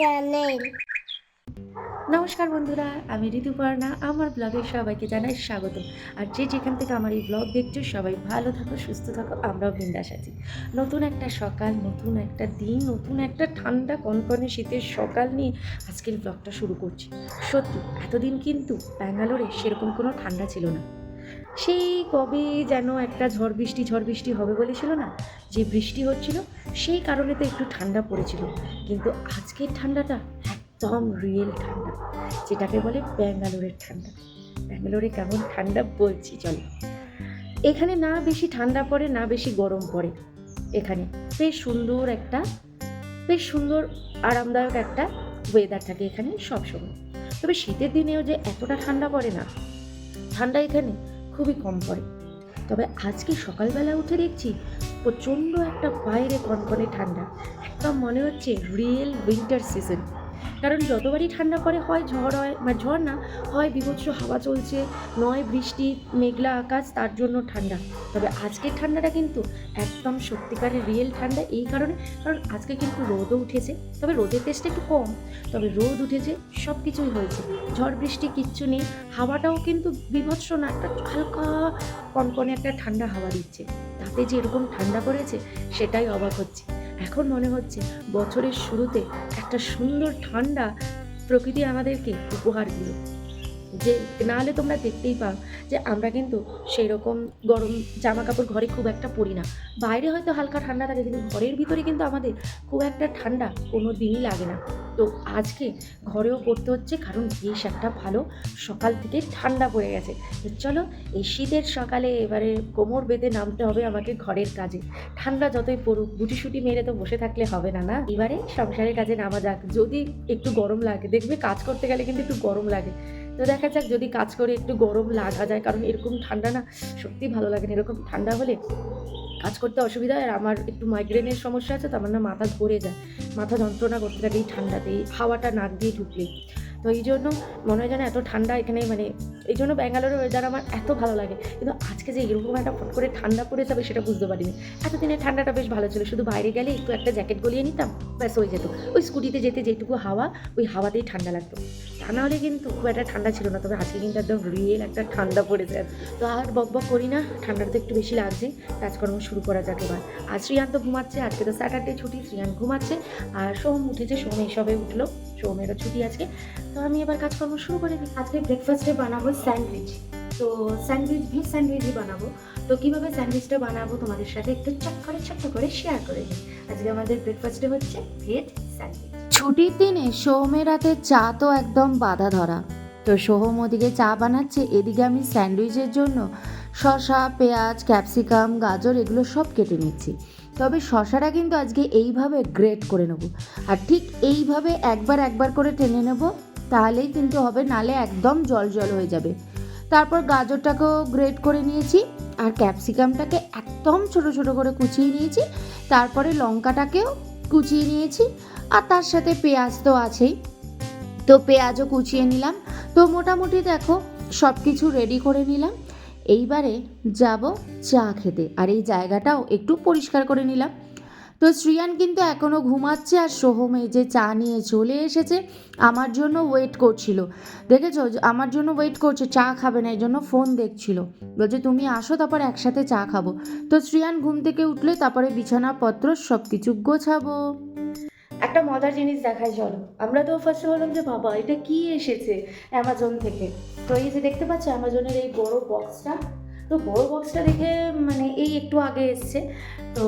Channel. নমস্কার বন্ধুরা, আমি ঋতুপর্ণা। আমার ব্লগে সবাইকে জানাই স্বাগত। আর যে যেখান থেকে আমার এই ব্লগ দেখছো সবাই ভালো থাকো, সুস্থ থাকো, আমরাও বিন্দাস আছি। নতুন একটা সকাল, নতুন একটা দিন, নতুন একটা ঠান্ডা কনকনে শীতের সকাল নিয়ে আজকের ব্লগটা শুরু করছি। সত্যি এতদিন কিন্তু ব্যাঙ্গালোরে সেরকম কোনো ঠান্ডা ছিল না। সেই কবে যেন একটা ঝড় বৃষ্টি হবে বলেছিল না, যে বৃষ্টি হচ্ছিল সেই কারণে তো একটু ঠান্ডা পড়েছিল। কিন্তু আজকের ঠান্ডাটা একদম রিয়েল ঠান্ডা, যেটাকে বলে ব্যাঙ্গালোরের ঠান্ডা। ব্যাঙ্গালোরে কেমন ঠান্ডা বলছি চলো। এখানে না বেশি ঠান্ডা পড়ে না বেশি গরম পড়ে। এখানে বেশ সুন্দর আরামদায়ক একটা ওয়েদার থাকে এখানে সবসময়। তবে শীতের দিনেও যে এতটা ঠান্ডা পড়ে না, ঠান্ডা এখানে খুবই কম পড়ে। তবে আজকে সকালবেলা উঠে দেখছি প্রচণ্ড একটা বাইরে কনকনে ঠান্ডা, একদম মনে হচ্ছে রিয়েল উইন্টার সিজন। কারণ যতবারই ঠান্ডা পড়ে হয় ঝড় হয়, মানে ঝড় না হয় বীভৎস হাওয়া চলছে, নয় বৃষ্টি, মেঘলা আকাশ, তার জন্য ঠান্ডা। তবে আজকের ঠান্ডাটা কিন্তু একদম সত্যিকারের রিয়েল ঠান্ডা এই কারণে, কারণ আজকে কিন্তু রোদও উঠেছে। তবে রোদের তেজটা একটু কম, তবে রোদ উঠেছে, সব কিছুই হয়েছে। ঝড় বৃষ্টি কিচ্ছু নেই, হাওয়াটাও কিন্তু বীভৎস না, একটা হালকা কনকনে একটা ঠান্ডা হাওয়া দিচ্ছে। তাতে যে এরকম ঠান্ডা পড়েছে সেটাই অবাক হচ্ছে। এখন মনে হচ্ছে বছরের শুরুতে একটা সুন্দর ঠান্ডা প্রকৃতি আমাদেরকে উপহার দিল। যে নাহলে তোমরা দেখতেই পাও যে আমরা কিন্তু সেই রকম গরম জামা কাপড় ঘরে খুব একটা পরি না। বাইরে হয়তো হালকা ঠান্ডা থাকে, কিন্তু ঘরের ভিতরে কিন্তু আমাদের খুব একটা ঠান্ডা কোনো দিনই লাগে না। তো আজকে ঘরেও পড়তে হচ্ছে, কারণ বেশ একটা ভালো সকাল থেকে ঠান্ডা পড়ে গেছে। তো চলো এই শীতের সকালে এবারে কোমর বেঁধে নামতে হবে আমাকে ঘরের কাজে। ঠান্ডা যতই পড়ুক, গুটিসুটি মেরে তো বসে থাকলে হবে না, না? এবারে সংসারের কাজে নামা যাক। যদি একটু গরম লাগে, দেখবে কাজ করতে গেলে কিন্তু একটু গরম লাগে। তো দেখা যাক যদি কাজ করে একটু গরম লাগা যায়, কারণ এরকম ঠান্ডা না সত্যি ভালো লাগে না। এরকম ঠান্ডা হলে কাজ করতে অসুবিধা হয়। আর আমার একটু মাইগ্রেনের সমস্যা আছে, তো আমার না মাথা ধরে যায়, মাথা যন্ত্রণা করতে থাকে এই ঠান্ডাতে, এই হাওয়াটা নাক দিয়ে ঢুকলে। তো এই জন্য মনে হয় যেন এত ঠান্ডা এখানে, মানে এই জন্য ব্যাঙ্গালোরের ওয়েদার আমার এত ভালো লাগে। কিন্তু আজকে যে এরকম একটা ফট করে ঠান্ডা পড়ে যাবে সেটা বুঝতে পারিনি। এতদিনের ঠান্ডাটা বেশ ভালো ছিল, শুধু বাইরে গেলে একটু একটা জ্যাকেট গলিয়ে নিতাম, ব্যাস হয়ে যেত। ওই স্কুটিতে যেতে যেটুকু হাওয়া, ওই হাওয়াতেই ঠান্ডা লাগতো। তা নাহলে কিন্তু খুব একটা ঠান্ডা ছিল না। তবে আজকে কিন্তু একদম রিয়েল একটা ঠান্ডা পড়েছে। তো আর বক করি না, ঠান্ডাটা তো একটু বেশি লাগছে, কাজকর্ম শুরু করা যাক এবার। আর শ্রিয়ান তো ঘুমাচ্ছে, আজকে তো স্যাটারডে ছুটি, শ্রিয়ান ঘুমাচ্ছে। আর সোম উঠেছে, সোম এইসবে উঠলো, সোমেরও ছুটি আজকে। তো আমি এবার কাজকর্ম শুরু করে দিই। আজকে ব্রেকফাস্টে বানাবো স্যান্ডউইচ। তো ভেজ স্যান্ডউইচই বানাবো। তো কীভাবে স্যান্ডউইচটা বানাবো তোমাদের সাথে একটু ছোট্ট করে শেয়ার করে দিই। আজকে আমাদের ব্রেকফাস্টে হচ্ছে ভেজ স্যান্ডউইচ। ছুটির দিনে সোহমের রাতে চা তো একদম বাধা ধরা। তো সোহম ওদিকে চা বানাচ্ছে, এদিকে আমি স্যান্ডউইচের জন্য শসা, পেঁয়াজ, ক্যাপসিকাম, গাজর এগুলো সব কেটে নিচ্ছি। তবে শসাটা কিন্তু আজকে এইভাবে গ্রেট করে নেব, আর ঠিক এইভাবে একবার করে টেনে নেব, তাহলেই কিন্তু হবে, নালে একদম জল হয়ে যাবে। তারপর গাজরটাকেও গ্রেট করে নিয়েছি, আর ক্যাপসিকামটাকে একদম ছোট করে কুচিয়ে নিয়েছি। তারপরে লঙ্কাটাকেও কুচিয়ে নিয়েছি, আর তার সাথে পেঁয়াজ তো আছেই, তো পেঁয়াজও কুচিয়ে নিলাম। তো মোটামুটি দেখো সব কিছু রেডি করে নিলাম। এইবারে যাব চা খেতে, আর এই জায়গাটাও একটু পরিষ্কার করে নিলাম। তো শ্রিয়ান কিন্তু এখনও ঘুমাচ্ছে, আর সোহম এই যে চা নিয়ে চলে এসেছে, আমার জন্য ওয়েট করছিল। দেখেছো, আমার জন্য ওয়েট করছে, চা খাবে না, এই জন্য ফোন দেখছিল। বলছে তুমি আসো, তারপর একসাথে চা খাবো। তো শ্রিয়ান ঘুম থেকে উঠলে তারপরে বিছানাপত্র সব কিছু গোছাবো। একটা মজার জিনিস দেখাই চলো। আমরা তো ফার্স্টে বললাম যে বাবা এটা কি এসেছে অ্যামাজন থেকে। তো এই যে দেখতে পাচ্ছ অ্যামাজনের এই বড় বক্সটা, তো বড় বক্সটা দেখে মানে এই একটু আগে এসছে। তো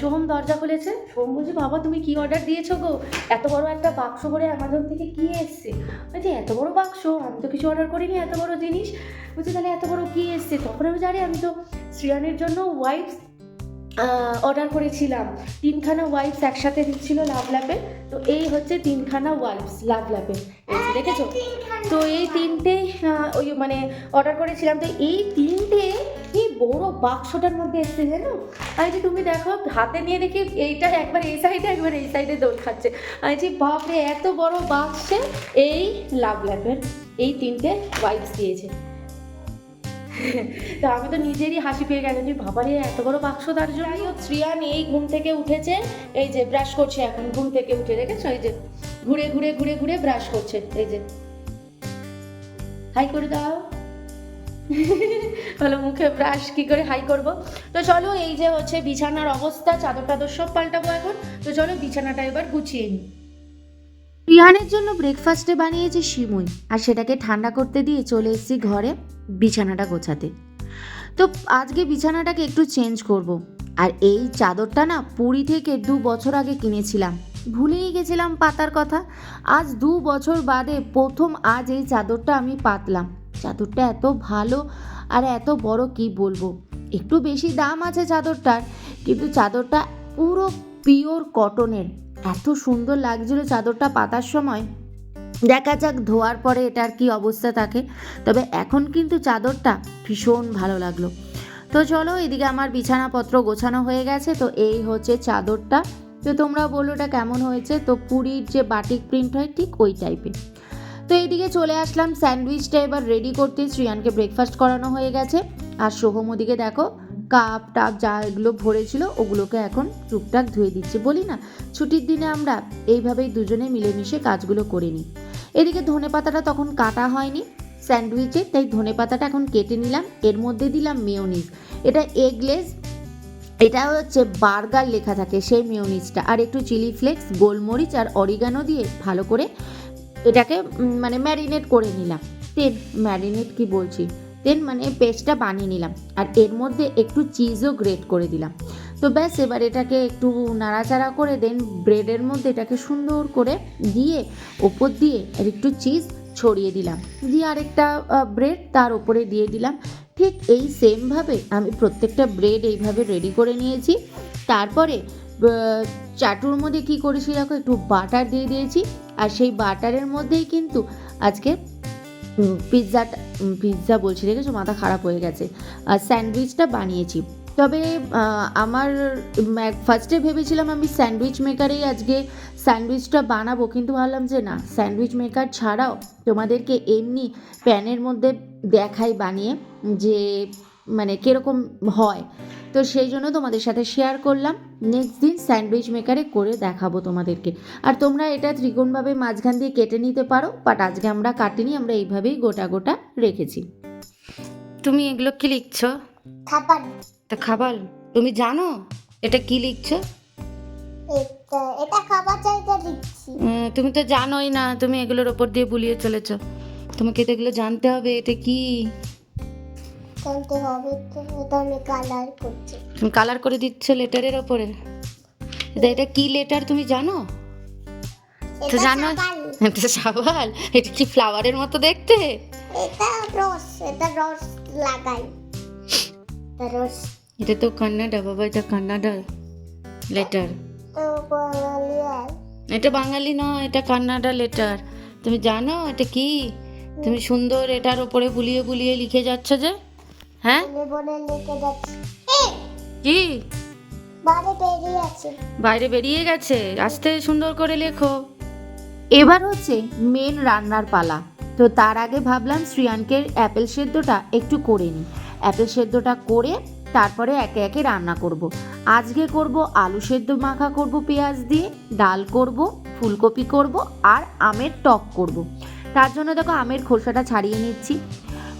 সোহম দরজা খুলেছে, সোহম বলছে বাবা তুমি কি অর্ডার দিয়েছো গো, এত বড় একটা বাক্স করে অ্যামাজন থেকে কি এসছে? বলছে এত বড় বাক্স, আমি তো কিছু অর্ডার করিনি, এত বড় জিনিস। বলছে তাহলে এত বড় কি এসছে? তখন আমি জানি আমি তো শ্রিয়ানের জন্য ওয়াইপস অর্ডার করেছিলাম। 3খানা ওয়াইপস একসাথে দিচ্ছিল লাভ ল্যাপে। তো এই হচ্ছে 3খানা ওয়াইপস লাভ ল্যাপে, দেখেছো? তো এই 3টে ওই মানে অর্ডার করেছিলাম। তো এই 3টে এই বড় বাক্সটার মধ্যে এসছে জানো। আর যে তুমি দেখো হাতে নিয়ে দেখি এইটা একবার এই সাইডে একবার এই সাইডে দৌড় খাচ্ছে। আর যে বাপরে এত বড় বাক্সে এই লাভ ল্যাপের এই 3টে ওয়াইপস দিয়েছে। তো আমি তো নিজেরই হাসি পেয়ে গেলাম যে বাবারে এত বড় বাক্স তার জন্য। শ্রিয়ান এই ঘুম থেকে উঠেছে, এই যে ব্রাশ করছে এখন ঘুম থেকে উঠে, দেখেছো এই যে ঘুরে ঘুরে ঘুরে ঘুরে ব্রাশ করছে। এই যে হাই করে দাও। বলো মুখে ব্রাশ কি করে হাই করব। তো চলো এই যে হচ্ছে বিছানার অবস্থা, চাদর টাদর সব পাল্টাবো এখন। তো চলো বিছানাটা এবার গুছিয়ে নিই। রিহানের জন্য ব্রেকফাস্টে বানিয়েছি সিমুই, আর সেটাকে ঠান্ডা করতে দিয়ে চলে এসেছি ঘরে বিছানাটা গোছাতে। তো আজকে বিছানাটাকে একটু চেঞ্জ করব। আর এই চাদরটা না পুরী থেকে 2 বছর আগে কিনেছিলাম, ভুলেই গেছিলাম পাতার কথা। আজ 2 বছর বাদে প্রথম আজ এই চাদরটা আমি পাতলাম। চাদরটা এত ভালো আর এত বড়, কি বলবো। একটু বেশি দাম আছে চাদরটার, কিন্তু চাদরটা পুরো পিওর কটনের। এত সুন্দর লাগছিল চাদরটা পাতার সময়। দেখা যাক ধোয়ার পরে এটার কি অবস্থা থাকে। তবে এখন কিন্তু চাদরটা ভীষণ ভালো লাগলো। তো চলো এদিকে আমার বিছানাপত্র গোছানো হয়ে গেছে। তো এই হচ্ছে চাদরটা। তো তোমরা বলো এটা কেমন হয়েছে। তো পুরীর যে বাটিক প্রিন্ট হয় ঠিক ওই টাইপের। তো এইদিকে চলে আসলাম স্যান্ডউইচটা এবার রেডি করতে। শ্রিয়ানকে ব্রেকফাস্ট করানো হয়ে গেছে। আর সোহম ওদিকে দেখো কাপ টাপ যা এগুলো ভরেছিল ওগুলোকে এখন টুকটাক ধুয়ে দিচ্ছে। বলি না ছুটির দিনে আমরা এইভাবেই দুজনে মিলেমিশে কাজগুলো করে নিই। এদিকে ধনেপাতাটা তখন কাটা হয়নি স্যান্ডউইচে, তাই ধনেপাতাটা এখন কেটে নিলাম। এর মধ্যে দিলাম মেয়োনিজ, এটা এগলেস, এটা হচ্ছে বার্গার লেখা থাকে সেই মেয়োনিজটা, আর একটু চিলি ফ্লেক্স, গোলমরিচ আর অরিগানো দিয়ে ভালো করে এটাকে মানে ম্যারিনেট করে নিলাম। মানে পেস্টটা বানিয়ে নিলাম। আর এর মধ্যে একটু চিজও গ্রেট করে দিলাম। তো ব্যাস এবার এটাকে একটু নাড়াচাড়া করে দেন ব্রেডের মধ্যে এটাকে সুন্দর করে দিয়ে ওপর দিয়ে আর একটু চিজ ছড়িয়ে দিলাম, দিয়ে আরেকটা ব্রেড তার ওপরে দিয়ে দিলাম। ঠিক এই সেমভাবে আমি প্রত্যেকটা ব্রেড এইভাবে রেডি করে নিয়েছি। তারপরে চাটুর মধ্যে কি করেছি দেখো, একটু বাটার দিয়ে দিয়েছি। আর সেই বাটারের মধ্যেই কিন্তু আজকে পিৎজা বলছি, দেখেছো মাথা খারাপ হয়ে গেছে, স্যান্ডউইচটা বানিয়েছি। তবে আমার ফার্স্টে ভেবেছিলাম আমি স্যান্ডউইচ মেকারেই আজকে স্যান্ডউইচটা বানাবো, কিন্তু ভাবলাম যে না, স্যান্ডউইচ মেকার ছাড়াও তোমাদেরকে এমনি প্যানের মধ্যে দেখাই বানিয়ে যে মানে কীরকম হয়। তো সেই জন্য তোমাদের সাথে শেয়ার করলাম। নেক্সট দিন স্যান্ডউইচ মেকারে করে দেখাবো তোমাদেরকে। আর তোমরা এটা ত্রিকোণভাবে মাঝখান দিয়ে কেটে নিতে পারো, বাট আজকে আমরা কাটিনি, আমরা এইভাবেই গোটা গোটা রেখেছি। তুমি এগুলো কি লিখছো? খাবার। তা খাবার তুমি জানো এটা কি লিখছো? এটা খাবার চাইতে দিচ্ছি। তুমি তো জানোই না, তুমি এগুলোর ওপর দিয়ে বুলিয়ে চলেছো। তোমাকে তো এগুলো জানতে হবে এটা কি। জানতে হবে তো, এটা আমি কালার করছি। তুমি কালার করে দিচ্ছ লেটারের ওপরে। এটা কি লেটার তুমি জানো? তো জানো এটা সাবাল। এটা কি ফ্লাওয়ারের মতো দেখতে? এটা রস লাগাই। রস। এটা তো কান্নাডা বাবা, এটা কান্নাডা লেটার। তো বাঙালি আর এটা বাঙালি নয়, এটা কান্নাডা লেটার। তুমি জানো এটা কি? তুমি সুন্দর এটার ওপরে বুলিয়ে বুলিয়ে লিখে যাচ্ছ যে। হ্যাঁ বলে লিখে যাচ্ছি। কি বাইরে বেরিয়ে গেছে, আস্তে সুন্দর করে লেখো। এবার হচ্ছে মেন রান্নার পালা। তো তার আগে ভাবলাম শ্রিয়ানকে অ্যাপেল সেদ্ধটা একটু করে নিই। অ্যাপেল সেদ্ধটা করে তারপরে একে একে রান্না করব। আজকে করব আলু সেদ্ধ মাখা করব পেঁয়াজ দিয়ে, ডাল করব, ফুলকপি করব আর আমের টক করব। তার জন্য দেখো আমের খোসাটা ছাড়িয়ে নিচ্ছি।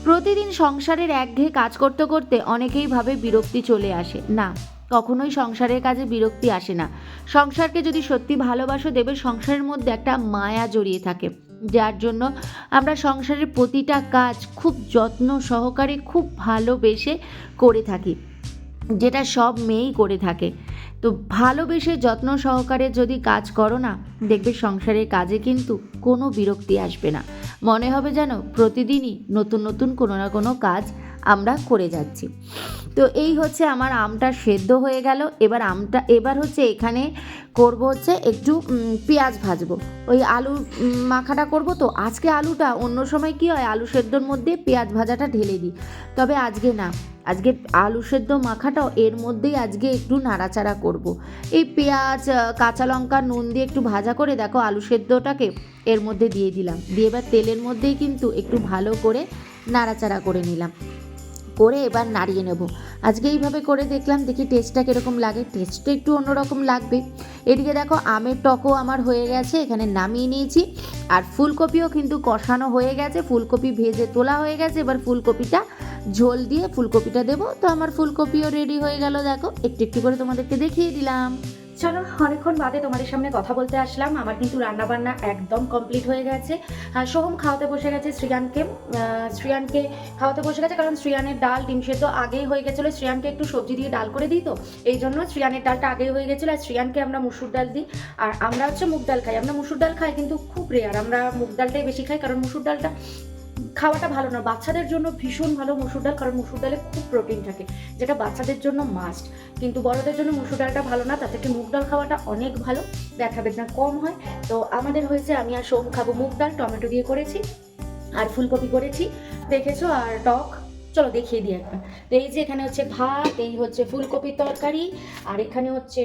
প্রতিদিন সংসারের একঘেয়ে কাজ করতে করতে অনেকেই ভাবে বিরক্তি চলে আসে। না, কখনোই সংসারের কাজে বিরক্তি আসে না। সংসারকে যদি সত্যি ভালোবাসো দেবে সংসারের মধ্যে একটা মায়া জড়িয়ে থাকে, যার জন্য আমরা সংসারের প্রতিটা কাজ খুব যত্ন সহকারে খুব ভালোবেসে করে থাকি, যেটা সব মেয়েই করে থাকে। তো ভালোবেসে যত্ন সহকারে যদি কাজ করো না, দেখবে সংসারের কাজে কিন্তু কোনো বিরক্তি আসবে না। মনে হবে যেন প্রতিদিনই নতুন নতুন কোনো না কোনো কাজ আমরা করে যাচ্ছি। তো এই হচ্ছে আমার আমটা সেদ্ধ হয়ে গেল। এবার হচ্ছে এখানে করব হচ্ছে একটু পেঁয়াজ ভাজবো, ওই আলু মাখাটা করব। তো আজকে আলুটা, অন্য সময় কি হয় আলু সেদ্ধর মধ্যে পেঁয়াজ ভাজাটা ঢেলে দিই, তবে আজকে না, আজকে আলু সেদ্ধ মাখাটাও এর মধ্যেই আজকে একটু নাড়াচাড়া করব। এই পেঁয়াজ কাঁচা লঙ্কা নুন দিয়ে একটু ভাজা করে দেখো আলু সেদ্ধটাকে এর মধ্যে দিয়ে দিলাম, দিয়ে এবার তেলের মধ্যেই কিন্তু একটু ভালো করে নাড়াচাড়া করে নিলাম। করে এবার নাড়িয়ে নেব। আজকে এইভাবে করে দেখলাম, দেখি টেস্টটা কীরকম লাগে। টেস্টটা একটু অন্যরকম লাগবে। এদিকে দেখো আমের টকও আমার হয়ে গেছে, এখানে নামিয়ে নিয়েছি। আর ফুলকপিও কিন্তু কষানো হয়ে গেছে, ফুলকপি ভেজে তোলা হয়ে গেছে। এবার ফুলকপিটা ঝোল দিয়ে ফুলকপিটা দেবো। তো আমার ফুলকপিও রেডি হয়ে গেল, দেখো একটু একটু করে তোমাদেরকে দেখিয়ে দিলাম। চলো, অনেকক্ষণ বাদে তোমাদের সামনে কথা বলতে আসলাম। আমার কিন্তু রান্নাবান্না একদম কমপ্লিট হয়ে গেছে। সোহম খাওয়াতে বসে গেছে শ্রিয়ানকে খাওয়াতে বসে গেছে, কারণ শ্রিয়ানের ডাল ডিম সেদ্ধ আগেই হয়ে গেছিলো। শ্রিয়ানকে একটু সবজি দিয়ে ডাল করে দিই, তো এই জন্য শ্রিয়ানের ডালটা আগেই হয়ে গেছিলো। আর শ্রিয়ানকে আমরা মুসুর ডাল দিই, আর আমরা হচ্ছে মুগ ডাল খাই। আমরা মুসুর ডাল খাই কিন্তু খুব রেয়ার, আমরা মুগ ডালটাই বেশি খাই, কারণ মুসুর ডালটা খাওয়াটা ভালো না। বাচ্চাদের জন্য ভীষণ ভালো মুসুর ডাল, কারণ মুসুর ডালে খুব প্রোটিন থাকে, যেটা বাচ্চাদের জন্য মাস্ট। কিন্তু বড়দের জন্য মুসুর ডালটা ভালো না, তার থেকে মুগ ডাল খাওয়াটা অনেক ভালো, ব্যথা বেদনা কম হয়। তো আমাদের হয়েছে, আমি আর সোম খাবো মুগ ডাল, টমেটো দিয়ে করেছি আর ফুলকপি করেছি, দেখেছো, আর টক। চলো দেখিয়ে দিই একবার। তো এই যে এখানে হচ্ছে ভাত, এই হচ্ছে ফুলকপির তরকারি, আর এখানে হচ্ছে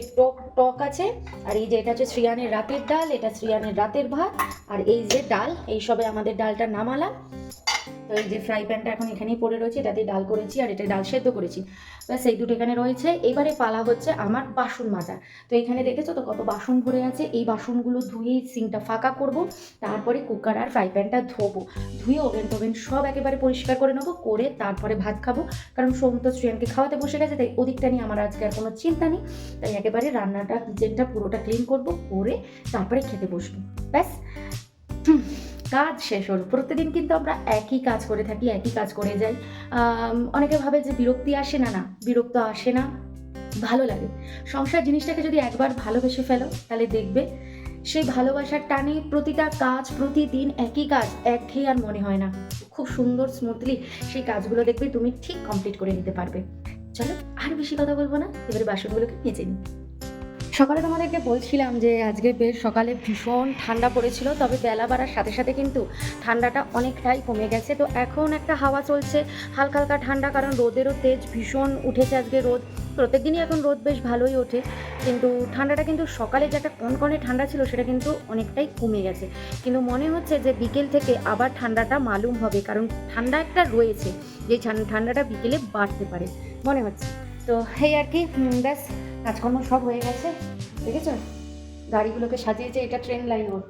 টক আছে, আর এই যে এটা হচ্ছে শ্রিয়ানের রাতের ডাল, এটা শ্রিয়ানের রাতের ভাত, আর এই যে ডাল, এই সবে আমাদের ডালটা নামালাম। তো এই যে ফ্রাই প্যানটা এখন এখানেই পড়ে রয়েছে, এটা দিয়ে ডাল করেছি আর এটা ডাল সেদ্ধ করেছি, ব্যাস এই দুটো এখানে রয়েছে। এবারে পালা হচ্ছে আমার বাসন মাজা। তো এখানে দেখেছো তো কত বাসন ভরে আছে, এই বাসনগুলো ধুয়ে সিঙ্কটা ফাঁকা করব, তারপরে কুকার আর ফ্রাই প্যানটা ধোবো, ধুয়ে ওভেন টোভেন সব একেবারে পরিষ্কার করে নেবো, করে তারপরে ভাত খাবো। কারণ সোম তো শ্রিয়ানকে খাওয়াতে বসে গেছে, তাই ওদিকটা নিয়ে আমার আজকে আর কোনো চিন্তা নেই। তাই একেবারে রান্নাটা কিচেনটা পুরোটা ক্লিন করব, করে তারপরে খেতে বসবো, ব্যাস কাজ শেষ হলো। প্রত্যেকদিন কিন্তু আমরা একই কাজ করে থাকি, একই কাজ করে যাই। অনেকে ভাবে যে বিরক্তি আসে না, বিরক্ত আসে না, ভালো লাগে। সংসার জিনিসটাকে যদি একবার ভালোবেসে ফেলো, তাহলে দেখবে সেই ভালোবাসার টানে প্রতিটা কাজ, প্রতিদিন একই কাজ একঘেয়ে আর মনে হয় না। খুব সুন্দর স্মুথলি সেই কাজগুলো দেখবে তুমি ঠিক কমপ্লিট করে নিতে পারবে। চলো আর বেশি কথা বলবো না, এবারে বাসনগুলোকে মেজে নিই। সকালে তোমাদেরকে বলছিলাম যে আজকে বেশ সকালে ভীষণ ঠান্ডা পড়েছিল, তবে বেলা বাড়ার সাথে সাথে কিন্তু ঠান্ডাটা অনেকটাই কমে গেছে। তো এখন একটা হাওয়া চলছে, হালকা হালকা ঠান্ডা, কারণ রোদেরও তেজ ভীষণ উঠেছে আজকে। রোদ প্রত্যেক দিনই এখন রোদ বেশ ভালোই ওঠে, কিন্তু ঠান্ডাটা কিন্তু সকালে যে একটা কনকনে ঠান্ডা ছিল সেটা কিন্তু অনেকটাই কমে গেছে। কিন্তু মনে হচ্ছে যে বিকেল থেকে আবার ঠান্ডাটা মালুম হবে, কারণ ঠান্ডা একটা রয়েছে, যে ঠান্ডাটা বিকেলে বাড়তে পারে মনে হচ্ছে। তো এই আর কি, ব্যাস কাজকর্ম সব হয়ে গেছে। দেখেছো গাড়িগুলোকে সাজিয়েছে, এটা ট্রেন লাইন ওর,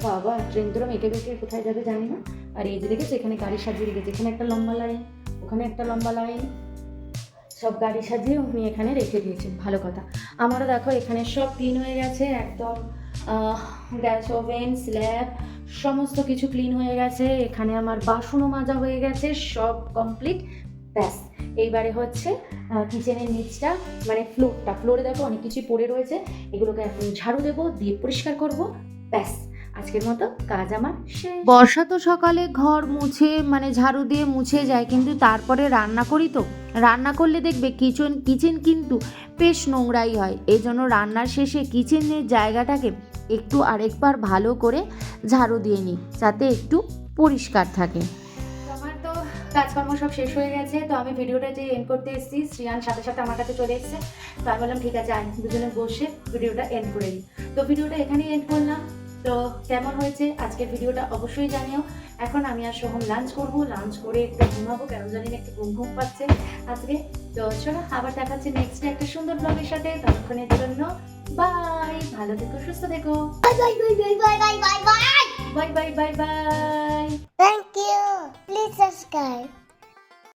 বাবা ট্রেন ধরে মেকে বেঁকে কোথায় যাবে জানি না। আর এই যে দেখেছো এখানে গাড়ি সাজিয়ে রেখেছে, এখানে একটা লম্বা লাইন, ওখানে একটা লম্বা লাইন, সব গাড়ি সাজিয়ে উনি এখানে রেখে দিয়েছেন, ভালো কথা। আমারও দেখো এখানে সব ক্লিন হয়ে গেছে একদম, গ্যাস ওভেন স্ল্যাব সমস্ত কিছু ক্লিন হয়ে গেছে। এখানে আমার বাসনও মাজা হয়ে গেছে, সব কমপ্লিট, ব্যাস। এইবারে হচ্ছে কিচেনের নিচটা, মানে ফ্লোরে দেখো অনেক কিছু পড়ে রয়েছে, এগুলোকে এখন ঝাড়ু দেবো, দিয়ে পরিষ্কার করব, ব্যাস আজকের মতো কাজ আমার শেষ। বর্ষা তো সকালে ঘর মুছে, মানে ঝাড়ু দিয়ে মুছে যায়, কিন্তু তারপরে রান্না করি, তো রান্না করলে দেখবে কিচেন কিন্তু বেশ নোংরাই হয়। এই জন্য রান্নার শেষে কিচেনের জায়গাটাকে একটু আরেকবার ভালো করে ঝাড়ু দিয়ে নিই, যাতে একটু পরিষ্কার থাকে। আমার তো কাজকর্ম সব শেষ হয়ে গেছে, তো আমি ভিডিওটা যে এন্ড করতে এসেছি, শ্রিয়ান সাথে সাথে আমার কাছে চলে এসেছে, তো আমি বললাম ঠিক আছে আয় দুজনে বসে ভিডিওটা এন্ড করে দিই। তো ভিডিওটা এখানেই এন্ড করলাম। তো কেমন হয়েছে আজকের ভিডিওটা অবশ্যই জানিও। এখন আমি আর সোহম লাঞ্চ করবো, লাঞ্চ করে একটু ঘুমাবো, কেন জানি না একটু ঘুম পাচ্ছে আজকে। তো চলো আবার দেখাচ্ছি নেক্সট একটা সুন্দর ব্লগের সাথে, ততক্ষণের জন্য বাই, ভালো থেকো, সুস্থ থেকো, Bye bye bye bye bye bye bye bye. Bye bye bye bye. Thank you. Please subscribe.